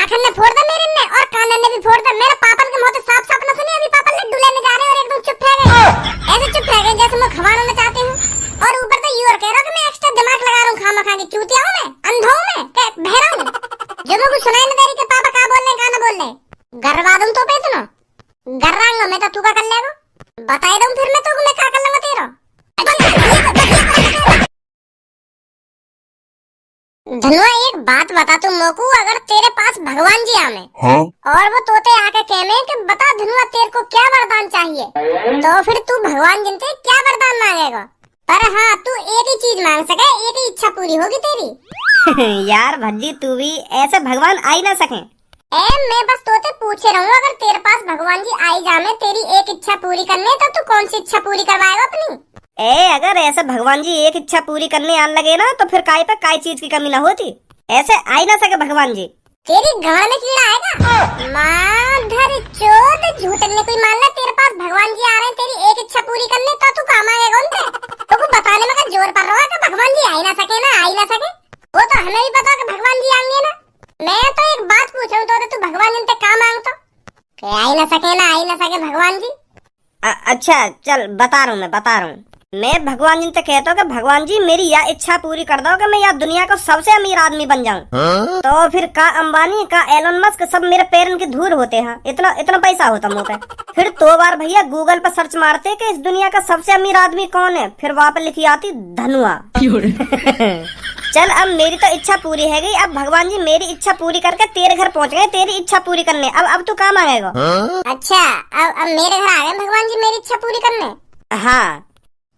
माखन ने फोड़ दा मेरे ने और कानन ने भी फोड़ दा। मेरे पापन के मुंह से साफ साफ न सुनी अभी पापन लड्डू लेने जा रहे और एकदम चुप रह गए। ऐसे चुप रह गए जैसे मैं खवाना न चाहती हूँ। और ऊपर तो यू और कह रहा कि मैं एक्स्ट्रा दिमाग लगा रहा हूँ खामा खा के। चूतिया हूँ मैं, अंधा हूँ मैं, क्या बहरा हूँ जो मैं कुछ सुनाई न दे रही कि पापा का बोल रहे का न बोल रहे। गरवा दूं तो पे सुनो गर्रांगा मैं तो तू का कर लेगा बता दूं फिर मैं तो मैं क्या कर लूंगा तेरा। धनुआ एक बात बता तू मोकू, अगर तेरे पास भगवान जी आवे हाँ? और वो तोते आके कहने कि बता धनुआ तेरे को क्या वरदान चाहिए, तो फिर तू भगवान जी से क्या वरदान मांगेगा। पर हाँ तू एक ही चीज मांग सके, एक ही इच्छा पूरी होगी तेरी। यार भज्जी तू भी ऐसे भगवान आ ही ना सके। मैं बस तोते पूछे रहूँ अगर तेरे पास भगवान जी आई जामे तेरी एक इच्छा पूरी करने तो तू कौन सी इच्छा पूरी करवाएगा अपनी। अगर ऐसे भगवान जी एक इच्छा पूरी करने आने लगे ना तो फिर काय पे काय चीज की कमी ना होती। ऐसे आ ही ना सके भगवान जी। तेरी गाड़ में कीड़ा आएगा माधर चोद झूठने कोई मान ले तेरे पास भगवान जी आ रहे हैं तेरी एक इच्छा पूरी करने तो तू काम आएगा उनसे। तो कुछ बताने में का जोर पड़ रहा है कि भगवान जी आ ही ना सके ना आ ही ना सके। वो तो हमें भी पता कि भगवान जी आएंगे ना। मैं तो एक बात पूछ रहा हूँ तो तू भगवान जी से काम मांगता आ ही ना सके ना आ ही ना सके भगवान जी। अच्छा चल बता रहा हूँ मैं भगवान जी से कहता हूँ कि भगवान जी मेरी यह इच्छा पूरी कर दो कि मैं यह दुनिया का सबसे अमीर आदमी बन जाऊँ। हाँ? तो फिर का अंबानी का एलोन मस्क सब मेरे पैरन की धूल होते हैं। इतना इतना पैसा होता मुँह पे। फिर 2 बार भैया गूगल पर सर्च मारते कि इस दुनिया का सबसे अमीर आदमी कौन है, फिर वहाँ पे लिखी आती धनुआ। चल अब मेरी तो इच्छा पूरी है गई। अब भगवान जी मेरी इच्छा पूरी करके तेरे घर पहुँच गए तेरी इच्छा पूरी करने। अब तू काम आएगा। हाँ? अच्छा अब मेरे घर आ गए भगवान जी मेरी इच्छा पूरी करने। हाँ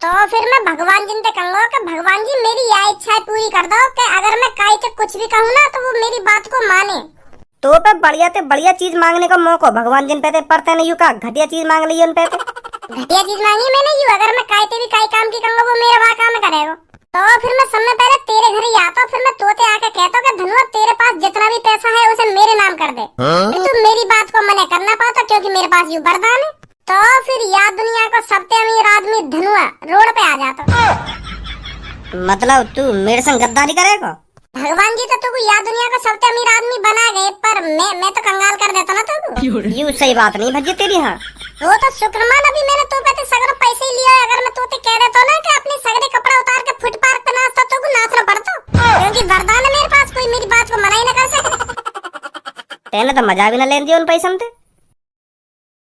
तो फिर मैं भगवान जी से कहूँगा कि भगवान जी मेरी यह इच्छा पूरी कर दो कि अगर मैं काई से कुछ भी कहूँ ना तो वो मेरी बात को माने। तो पे बढ़िया चीज मांगने का मौका भगवान जिन पे पड़ते नहीं का घटिया चीज मांग ली उन पे। घटिया चीज मांगी मैंने यू अगर मैं काई भी काई काम की कहूँगा वो मेरे वहाँ काम करेगा। तो फिर मैं समय पहले तेरे घर ही आता फिर मैं तोते आके कहता कि धनुआ तेरे पास जितना भी पैसा है उसे मेरे नाम कर दे। हाँ? तू मेरी बात को मना करना पाता क्योंकि मेरे पास यू वरदान है। तो फिर याद दुनिया को सबसे अमीर आदमी धनुआ रोड पे आ जाता। मतलब तू मेरे संग गद्दारी करेगा। भगवान जी तो तुमको याद दुनिया का सबसे अमीर आदमी बना गए पर मैं तो कंगाल कर देता ना तुमको। यू सही बात नहीं भज्जी तेरी। हाँ वो तो शुक्रमान अभी मैंने तो कहते सगरे पैसे ही लिया। अगर मैं तोते कह देता ना कि अपने सगरे कपड़ा उतार के फुटपाथ पे नाचता तो को नाचना पड़ता क्योंकि वरदान है मेरे पास कोई मेरी बात को मना ही ना कर सके। तेने तो मजा भी ना लेन दिया उन पैसों से।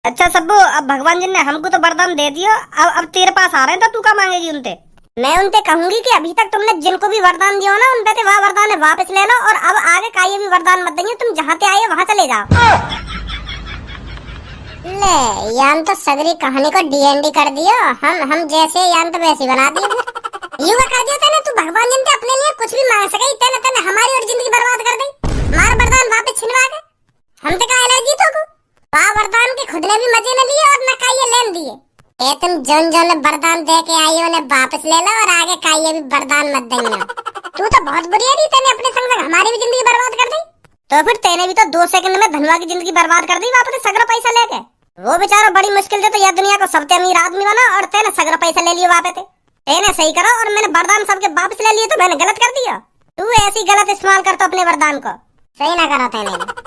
अच्छा सब्बू अब भगवान जी ने हमको तो वरदान दे दिया। अब तेरे पास आ रहे हैं तो तू क्या मांगेगी उनसे। मैं उनसे कहूंगी कि अभी तक तुमने जिनको भी वरदान दिया ना उन पे वह वरदान है वापस ले लो और अब आगे का ये भी वरदान मत देंगे। तुम जहाँ से आए वहाँ चले जाओ। ले यान तो सगरी कहानी को डीएनडी कर दियो। हम जैसे यान तो वैसे बना दिए। यू कर दिया तेने तू भगवान जी से अपने लिए कुछ भी मांग सके। तेने हमारी और जिंदगी बर्बाद कर दी। मार वरदान वापस छिनवा के हमसे का एलर्जी तो को वरदान के खुद ने भी मजे न लिए और न काये लेन दिए। ए तुम जन जन वरदान दे के आई हो ने वापस ले लो और आगे काये भी वरदान मत देना। तू तो बहुत बुरी है तेने अपने संग हमारी भी जिंदगी बर्बाद कर दी। तो फिर तेने भी तो 2 सेकंड में धनुआ की जिंदगी बर्बाद कर दी वापस सगरा पैसा लेके। वो बेचारा बड़ी मुश्किल से तो यह दुनिया को सबसे अमीर आदमी बना और तेने सगरा पैसा ले लिया वापस। तेने सही करो और मैंने वरदान सबके वापस ले लिए तो मैंने गलत कर दिया। तू ऐसी गलत इस्तेमाल करता अपने वरदान को सही ना करा तेने।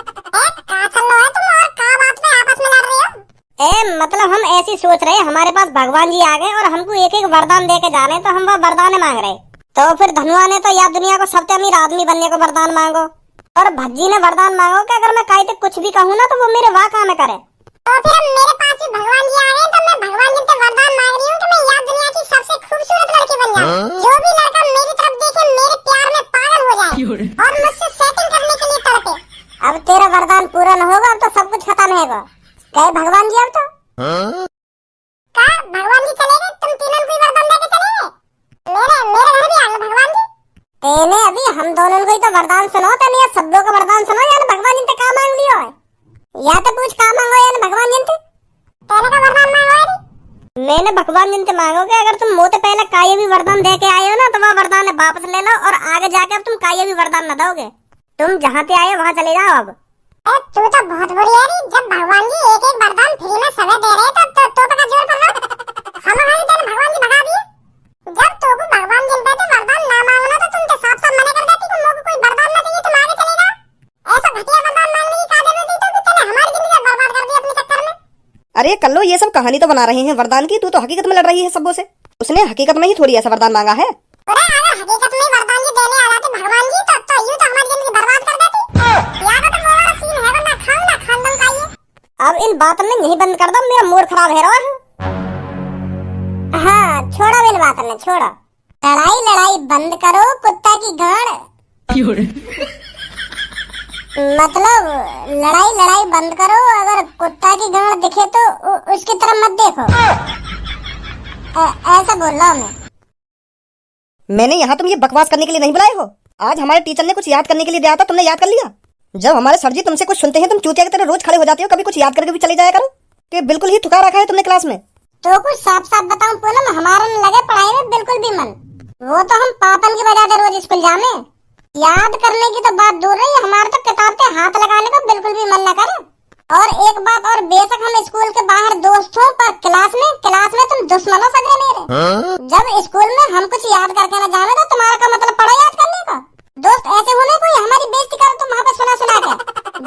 मतलब हम ऐसी सोच रहे हमारे पास भगवान जी आ गए और हमको एक एक वरदान दे के जा रहे तो हम वह वरदान मांग रहे। तो फिर धनुआ ने तो या दुनिया को सबसे अमीर आदमी बनने को वरदान मांगो और भज्जी ने वरदान मांगो कि अगर मैं काई तक कुछ भी कहूँ ना तो वो मेरे वाह काम करे। तो फिर मेरे पास भी भगवान जी आ गए तो मैं भगवान जी से वरदान मांग रही हूँ कि मैं या दुनिया की सबसे खूबसूरत लड़की बन जाऊँ। हाँ? जो भी लड़का मेरी तरफ देखे मेरे प्यार में पागल हो जाए और मुझसे सेटिंग करने के लिए तड़पे। अब तेरा वरदान पूरा न होगा तो सब कुछ खत्म होगा। कहे भगवान जी अब तो हाँ? का भगवान जी चले गए तुम तीनों कोई वरदान देके चले गए। मेरे घर भी आ गए भगवान जी। तेने अभी हम दोनों को ही तो वरदान सुनो तेने या सब लोग का वरदान सुनो या भगवान जी से का मांग लियो है या तो पूछ का मांगो या भगवान जी से तेरे का वरदान मांगो है। मैंने भगवान जी से मांगो कि अगर तुम मोते पहले काये भी वरदान दे के आए हो ना तो वह वरदान वापस ले लो और आगे जाके अब तुम काये भी वरदान न दोगे। तुम जहाँ से आए वहाँ चले जाओ। अब तू तो बहुत बुरी है री। जब भगवान जी एक एक वरदान फ्री में समय दे रहे तो का जोर पड़ रहा हम भगवान जी भगा दिए। जब तो भगवान जी पे वरदान ना मांगना तो तुम तो साफ साफ मना कर देती तुम लोगों को कोई वरदान ना चाहिए तुम आगे चले जाओ। ऐसा घटिया वरदान अरे कल्लो, ये सब कहानी तो बना रहे हैं वरदान की, तू तो हकीकत में लड़ रही है सबों से। उसने हकीकत में ही थोड़ी ऐसा वरदान मांगा है। अरे अगर हकीकत में वरदान जी देने आ जाते भगवान जी तो यूं तो हमारी जिंदगी बर्बाद कर देती। या तो वो वाला सीन है ना, खानदान का ये। अब इन बात में यही बंद कर दो, मेरा मूड खराब है रहा। हाँ छोड़ो इन बातों में, छोड़ो। लड़ाई बंद करो कुत्ता की गाड़। मतलब लड़ाई बंद करो, अगर कुत्ता की गाड़ दिखे तो उसकी तरफ मत देखो। ऐसा बोल रहा हूँ मैं। मैंने यहाँ तुम ये बकवास करने के लिए नहीं बुलाए हो। आज हमारे टीचर ने कुछ याद करने के लिए दिया था, तुमने याद कर लिया। जब हमारे सर जी तुमसे कुछ सुनते हैं तुम चूतिया की तरह रोज खड़े हो जाते हो। कभी कुछ याद करके भी चले जाया करो कि बिल्कुल ही थुका रखा है तुमने क्लास में। तो कुछ साफ बताऊं पूनम, हमारा न लगे पढ़ाई में बिल्कुल भी मन। वो तो हम पापन की वजह से रोज स्कूल जाने। याद करने की तो बात दूर रही, हमारे तो किताब पे हाथ लगाने का बिल्कुल भी मन न करे। और एक बात और, बेशक हम स्कूल के बाहर दोस्त हो, पर क्लास में तुम दुश्मनों सगे मेरे। जब स्कूल में हम कुछ याद करके न जाने तो तुम्हारा का मतलब पढ़ो याद करने का। दोस्त ऐसे होने कोई हमारी बेइज्जती करे तुम वहाँ पे सुना के।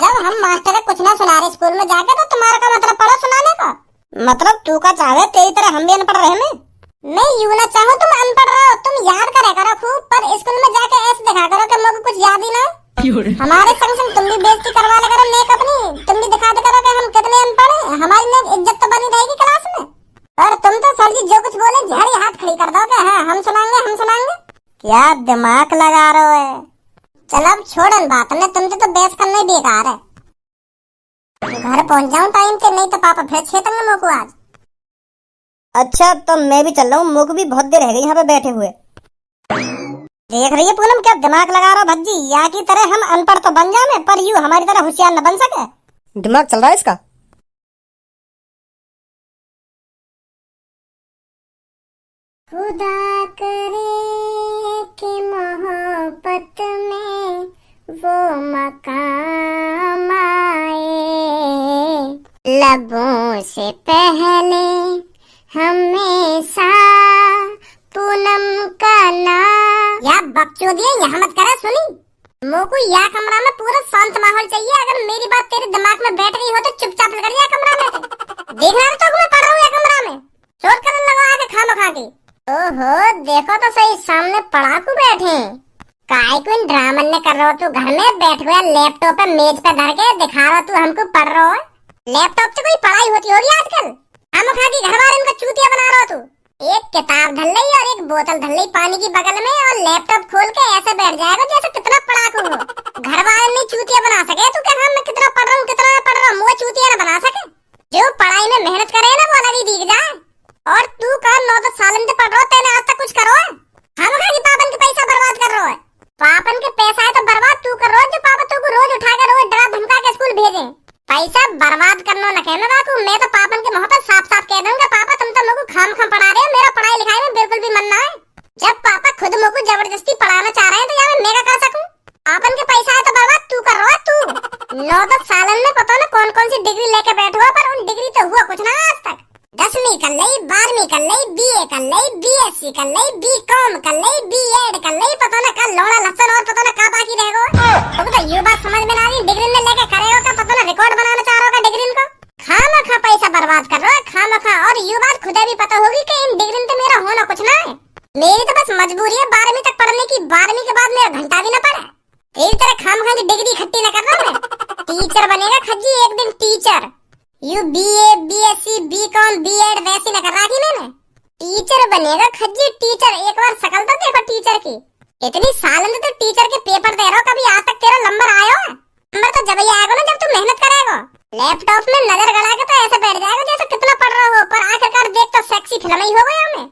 जब हम मास्टर कुछ ना सुना रहे स्कूल में जाके तो तुम्हारा का मतलब पढ़ो सुनाने का। मतलब तू का चाहे तेरी तरह हम भी अनपढ़ रहे में। मैं यूं ना चाहूँ तुम अनपढ़ रहो, तुम याद करे करो खूब, पर स्कूल में जाके ऐसे दिखा करो कि मुझे कुछ याद ही ना। हमारे संग तुम भी बेइज्जती करवा ले करो नेक अपनी, तुम भी दिखा दे करो कि हम कितने अनपढ़ हैं। हमारी नेक इज्जत तो बनी रहेगी क्लास में। और तुम तो सर जी जो कुछ बोले झाड़ी हाथ खड़ी कर दोगे। हाँ हम सुनाएंगे। क्या दिमाग लगा रहे हो? चलो अब छोड़न बात ने, तुमसे तो बहस करना ही बेकार है। घर पहुंच जाऊं टाइम पे, नहीं तो पापा फिर छेतेंगे मुझको आज। अच्छा तो मैं भी चल रहा हूँ, मुझको भी बहुत देर रह गई यहाँ पे बैठे हुए। देख रही है पूनम क्या दिमाग लगा रहा भज्जी, या की तरह हम अनपढ़ तो बन जाने पर यूं हमारी तरह होशियार न बन सके। दिमाग चल रहा है इसका। खुदा करे कि मोहब्बत में वो मकाम आए, लबों से पहले हमेशा पूनम का नाम। या बकचोदिया यहाँ मत करा, सुनी मोको या कमरा में पूरा शांत माहौल चाहिए। अगर मेरी बात तेरे दिमाग में बैठ गई हो तो चुपचाप कर जा कमरा में। देखना तो मैं पढ़ रहा हूँ या कमरा में शोर करने लगा आके खामखा के। ओहो देखो तो सही, सामने पढ़ाकू बैठे। काय कोई ड्रामा ने कर रहा हो तू, घर में बैठ गया लैपटॉप पे मेज पे धर के दिखा रहा तू हमको पढ़ रहा है। लैपटॉप से कोई पढ़ाई होती होगी आजकल? खामखा की घर वाले इनका चूतिया बना रहा तू। एक किताब धर ली और एक बोतल धर ली पानी की बगल में, और लैपटॉप खोल के ऐसे बैठ जाएगा जैसे कितना पढ़ाकू हो। घर वाले नहीं चूतिया बना सके तू, क्या मैं कितना पढ़ रहा हूँ मुझे चूतिया न बना सके। जो पढ़ाई में मेहनत करे ना वो अलग ही दिख जाए। और तू का 9-10 साल से पढ़ रहा, तेने आज तक कुछ करो है? खामखा की पापन के पैसा बर्बाद कर रहा है। पापन के पैसा है तो बर्बाद तू कर रहा है, जो पापा तू को रोज उठा कर रोज डरा धमका के स्कूल भेजे। पैसा बर्बाद करना न कहना बाकू, मैं तो पापन के मुंह पर साफ कह दूंगा पापा तुम तो मुझको खाम पढ़ा रहे हो, मेरा पढ़ाई लिखाई में बिल्कुल भी मन ना है। जब पापा खुद मुझको जबरदस्ती पढ़ाना चाह रहे हैं तो यार मैं क्या कर सकूं? पापन के पैसा है तो बर्बाद तू कर रहा है। तू 9-10 साल में पता न कौन सी डिग्री लेके बैठा हुआ, पर उन डिग्री तो हुआ कुछ ना आज तक। 10वीं कर ली, 12वीं कर ली, BA कर ली, BSc कर ली, BCom कर ली, B.Ed कर ली, पता न कल लौड़ा लहसन और पता न का बाकी रह गया। तो ये बात समझ में ना आई, डिग्री में लेके खड़े हो का पता न रिकॉर्ड बनाना चाह रहा होगा डिग्री को। खामखा पैसा बर्बाद कर रहा है खामखा। और ये बात खुदा भी पता होगी कि इन डिग्री में मेरा होना कुछ ना है। मेरी तो बस मजबूरी है 12वीं तक पढ़ने की, 12वीं के बाद मेरा घंटा भी न पड़ा। तेरी तरह खामखा की डिग्री इकट्ठी न कर रहा मैं। टीचर बनेगा खज्जी एक दिन teacher. You BA BSc BCom B.Ed वैसी न कर रहा थी मैंने। टीचर बनेगा खज्जी टीचर। एक बार शकल तो देखो टीचर की। इतनी साल में तो टीचर के पेपर दे रहा हो, कभी आज तक तेरा नंबर आया है? नंबर तो जब ही आएगा ना जब तू मेहनत करेगा। लैपटॉप में नजर गड़ा के तो ऐसे बैठ जाएगा जैसे कितना पढ़ रहा हो, पर आखिरकार देख तो सेक्सी फिल्म ही हो गया हमें।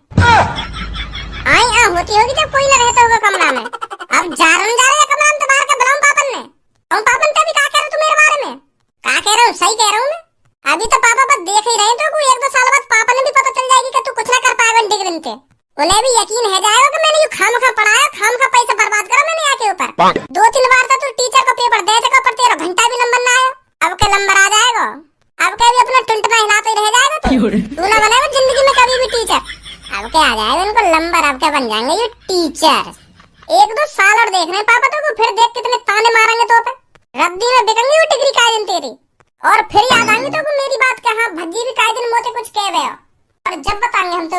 आई होती होगी जब कोई न रहता होगा कमरा में। अब जा रहे कमरा में तो बाहर के बुलाऊं पापन ने। पापन का भी क्या कह रहे तू मेरे बारे में? क्या कह रहा हूँ? सही कह रहा हूँ मैं। अभी तो पापा बस देख ही रहे हैं, तो 1-2 साल बाद पापा ने भी पता चल जाएगी कि तू कुछ ना कर पाएगा डिग्री पे। उन्हें भी यकीन है जाएगा कि मैंने ये खामखा पढ़ाया, खामखा पैसा बर्बाद करा मैंने आके ऊपर। 2-3 बार तो तू टीचर को पेपर दे चुका, पर तेरा घंटा भी नंबर ना आया। अब के नंबर आ जाएगा, अब के भी अपना टुंटना हिलाते ही रह जाएगा तू ना बनेगा जिंदगी में कभी भी टीचर। अब के आ जाएगा इनको नंबर, अब के बन जाएंगे ये टीचर। 1-2 साल और देख रहे हैं पापा तो फिर देख कितने ताने मारेंगे तो पे। रद्दी में बिकेंगी वो डिग्री का दिन तेरी। और फिर याद आएंगे तो मेरी बात का, हाँ भज्जी भी काहे दिन मोते कुछ कह रहे हो, और जब बताएंगे हम तो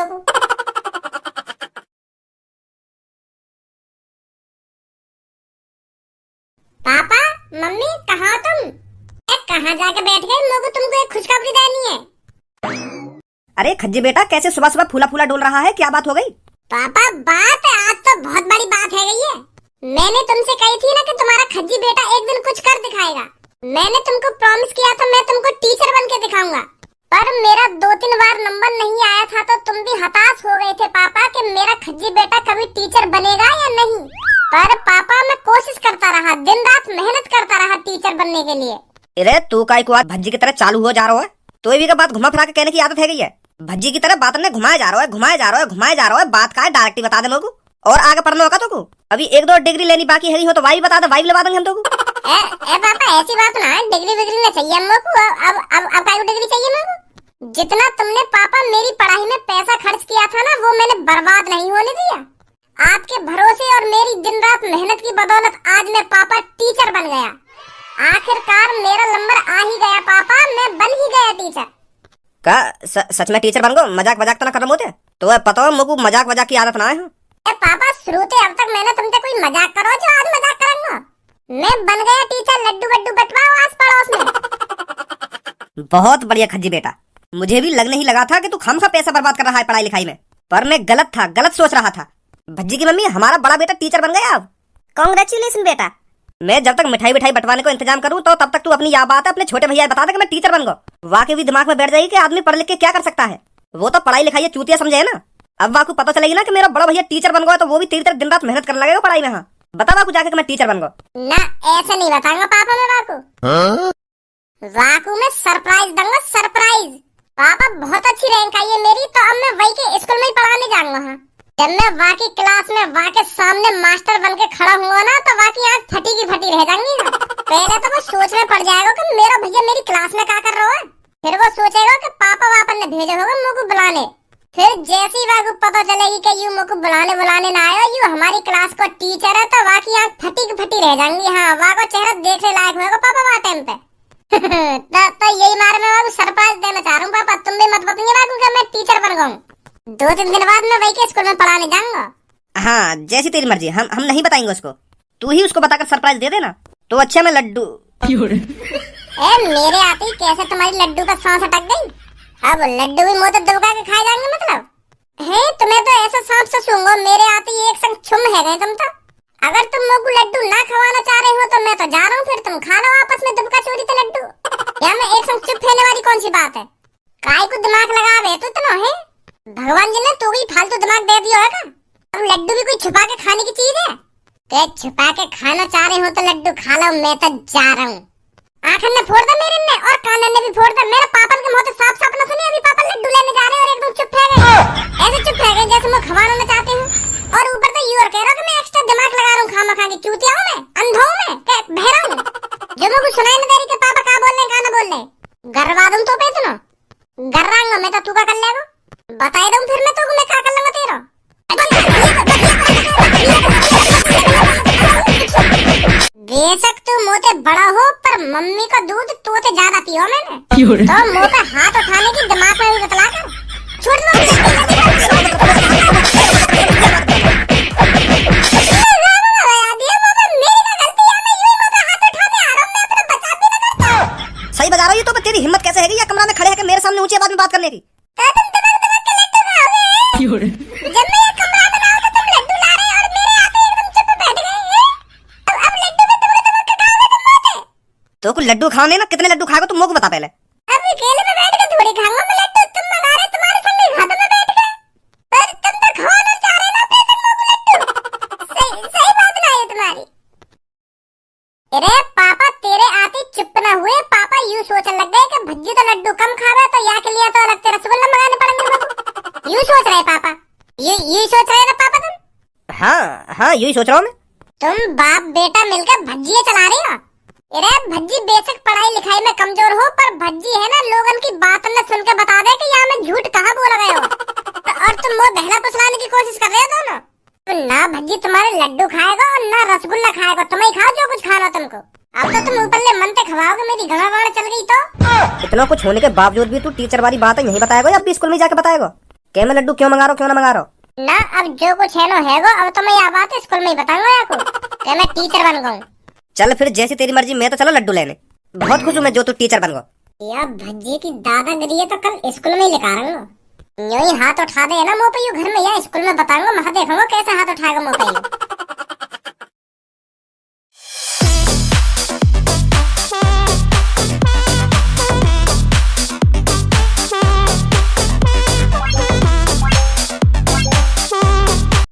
पापा मम्मी कहाँ हो तुम? कहाँ जाके बैठ गए? लोगों तुमको एक खुशखबरी देनी है। अरे खज्जी बेटा, कैसे सुबह सुबह फूला फूला डोल रहा है, क्या बात हो गई? पापा बात है, आज तो बहुत बड़ी बात है गई है। मैंने तुमसे कही थी ना कि तुम्हारा खज्जी बेटा एक दिन कुछ कर दिखाएगा। मैंने तुमको प्रॉमिस किया था मैं तुमको टीचर बन के दिखाऊंगा, पर मेरा 2-3 बार नंबर नहीं आया था तो तुम भी हताश हो गए थे पापा कि मेरा खज्जी बेटा कभी टीचर बनेगा या नहीं। पर पापा मैं कोशिश करता रहा, दिन रात मेहनत करता रहा टीचर बनने के लिए। अरे तू काय को आज भज्जी की तरह चालू हो जा रहा है, तो ये भी का बात घुमा फिरा के कहने की आदत है गई है। भज्जी की तरह बात ने घुमाया जा रहा है, घुमाया जा रहा है, घुमाया जा रहा है। बात का है डायरेक्ट बता दे लोगों, और आगे पढ़ना होगा तो को अभी 1-2 डिग्री लेनी बाकी है हो तो वाई बता दे, वाई लगा देंगे हम तो को। ए पापा ऐसी बात ना, डिग्री विग्री नहीं चाहिए हमको। अब काय डिग्री चाहिए मेरे? जितना तुमने पापा मेरी पढ़ाई में पैसा खर्च किया था ना, वो मैंने बर्बाद नहीं होने दिया। आपके भरोसे और मेरी दिन रात मेहनत की बदौलत आज मैं पापा टीचर बन गया। आखिरकार मेरा नंबर आ ही गया पापा, मैं बन ही गया टीचर। का सच में टीचर बन गो? मजाक वजाक तो ना कर होते? तो पता हो मुझको मजाक वजाक की आदत ना है। पापा शुरू से अब तक मैंने तुमसे कोई मजाक करो जो आज मजाक करूंगा। मैं बन गया टीचर, लड्डू वड्डू बंटवाओ आस पड़ोस में। बहुत बढ़िया खज्जी बेटा, मुझे भी लगने ही लगा था कि तू खामखा पैसा बर्बाद कर रहा है पढ़ाई लिखाई में, पर मैं गलत था, गलत सोच रहा था। भज्जी की मम्मी, हमारा बड़ा बेटा टीचर बन गया अब। कांग्रेचुलेशन बेटा। मैं जब तक मिठाई बिठाई बंटवाने को इंतजाम करूं तो तब तक तू अपनी यह बात अपने छोटे भैया बता दे कि मैं टीचर बन गया। वाकई भी दिमाग में बैठ जाएगी कि आदमी पढ़ लिख के क्या कर सकता है। वो तो पढ़ाई लिखाई चूतिया समझे है ना। अब वाकू पता चलेगी ना कि मेरा बड़ा भैया टीचर बन गया, तो वो भी तेरी तरह दिन रात मेहनत करने लगेगा पढ़ाई में। हाँ बता वाकू जाके कि मैं टीचर बन गया। ना ऐसा नहीं बताऊंगा पापा मैं वाकू। वाकू में सरप्राइज दूंगा, सरप्राइज। पापा बहुत अच्छी रैंक आई है मेरी, तो अब मैं वही के स्कूल में ही पढ़ाने जाऊंगा। हाँ जब मैं वाकी क्लास में वाके सामने मास्टर बन के खड़ा हुआ ना, तो वाकी आँख फटी की फटी रह जाएंगी ना। पहले तो वो सोच में पड़ जाएगा कि मेरा भैया मेरी क्लास में क्या कर रहा है, फिर वो सोचेगा कि पापा वापा ने भेजा होगा मुझको बुलाने। फिर जैसी वाको पता चलेगी कि यू मुझको बुलाने ना आया, यू हमारी क्लास को टीचर है, तो वाकी आँख फटी की फटी रह जाएंगी। हाँ वाको चेहरा देखने लायक होगा पापा वहाँ टाइम पे। तो यही मारे मैं वाको सरप्राइज देना चाह रहा हूँ पापा, तुम भी मत बताइए वाको कि मैं टीचर बन गया। 2-3 दिन बाद मैं वही के स्कूल में पढ़ाने जाऊंगा। हाँ जैसी तेरी मर्जी, हम नहीं बताएंगे उसको, तू ही उसको बताकर सरप्राइज दे देना। तो अच्छा मैं लड्डू मेरे आते ही कैसे तुम्हारी लड्डू का सांस अटक गई? अब लड्डू भी मुंह दबका के खाए जाएंगे मतलब है? तुम्हें तो ऐसा सांप से सूंघो, मेरे आते ही एक संग छुम है गए तुम तो। अगर तुम मुझको लड्डू ना खवाना चाह रहे हो तो मैं तो जा रहा हूँ, फिर तुम खा लो आपस में दुबका चोरी तो लड्डू। या मैं एक संग चुप रहने वाली कौन सी बात है? काय को दिमाग लगावे तो इतना है? भगवान जी ने तो भी फालतू दिमाग दे दिया होगा। अब लड्डू भी कोई छुपा के खाने की चीज है? के छुपा के खाना चाह रहे हो तो लड्डू खा लो, मैं तो जा रहा हूँ। आखिर ने फोड़ दा मेरे ने, और कानन ने भी फोड़ दा। मेरे पापा के मुंह से साफ साफ न सुने, अभी पापा लड्डू लेने जा रहे हैं और एकदम चुप रह गए। ऐसे चुप रह गए जैसे मैं खवाना ना चाहते हूँ, और ऊपर तो यू और कह रहा हूँ कि मैं एक्स्ट्रा दिमाग लगा रहा हूँ खामा खा के। चूतिया हूँ मैं, अंधा हूँ मैं, क्या बहरा हूँ जो मुझको सुनाई नहीं दे रही कि पापा क्या बोल रहे हैं क्या ना बोल रहे। गरवा दूं तो पे सुनो, गर्रांगा मैं तो तू का कर लेगा, बताए दूं फिर मैं तो मैं क्या कर लूंगा तेरा। बेशक तू मोते बड़ा हो, पर मम्मी का दूध तोते ज्यादा पियो मैंने, तो मुंह पे हाथ उठाने की दिमाग में भी बतला कर छोड़ सही बता रहा हूँ। ये तो तेरी हिम्मत कैसे है या कमरा में खड़े है मेरे सामने ऊंची आवाज में बात करने की? जब मैं ये कमरा बनाऊं तो तुम लड्डू ला रहे और मेरे आते एकदम चुप बैठ गए हैं। अब लड्डू में तुम खाओगे तुम मोटे। तो कुछ लड्डू खाने ना, कितने लड्डू खाएगा तुम मुझको बता पहले। अब अकेले में बैठ के थोड़ी खाऊंगा मैं लड्डू, तुम बना रहे तुम्हारे संग ही खाता में बैठ के, पर तुम तो खाना चाह रहे ना अपने संग लड्डू। सही बात ना है तुम्हारी। अरे पापा तेरे आते चुप ना हुए, पापा यूं सोचने लग गए कि भज्जी तो लड्डू कम खावे तो या के लिए तो अलग से रसगुल्ला मंगाने पड़ेंगे मुझको। यूं सोच रहे पापा, यही सोच रहे ना पापा तुम? हाँ यही सोच रहा हूँ मैं। तुम बाप बेटा मिलकर भज्जियां चला रही हो। अरे भज्जी बेशक पढ़ाई लिखाई में कमजोर हो, पर भज्जी है ना लोगन की बात न सुन के बता दे कि यहाँ मैं झूठ कहाँ बोल गए हो। तो और तुम वो बहला फुसलाने की कोशिश कर रहे हो दोनों। तो ना भज्जी तुम्हारे लड्डू खाएगा और ना रसगुल्ला खाएगा, तुम ही खाओ जो कुछ खाना तुमको। अब तो तुम ऊपर ले मनते खवाओगे, मेरी गड़ा गड़ा चल गई तो। इतना कुछ होने के बावजूद भी तू टीचर वाली बात यही बताएगा या स्कूल में जाके बताएगा? क्या मैं लड्डू क्यों मंगा रहा हूँ, क्यों ना मंगा रहा हूँ? ना अब जो कुछ है नो है गो, अब तो मैं यह बात स्कूल में ही बताऊंगा या को कि मैं टीचर बन गई। चल फिर जैसी तेरी मर्जी, मैं तो चलो लड्डू लेने। बहुत खुश हूँ मैं जो तू टीचर बन गो। या भज्जी की दादागिरी है तो कल स्कूल में ही लेकर आऊंगा। यूं ही हाथ उठा दे ना मुँह पे, यूं घर में या स्कूल में बताऊंगा, वहां देखूंगा कैसे हाथ उठाएगा मुँह पे।